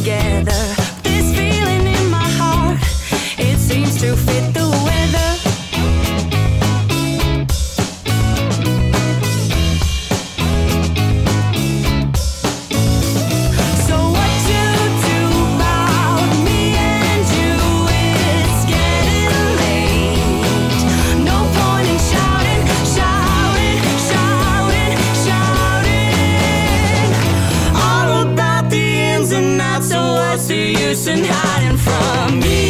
together. This feeling in my heart, it seems to fit the weather. So what to do about me and you? It's getting late. No point in shouting, shouting, shouting, shouting all about the ins and outs. So what's the use in hiding from me?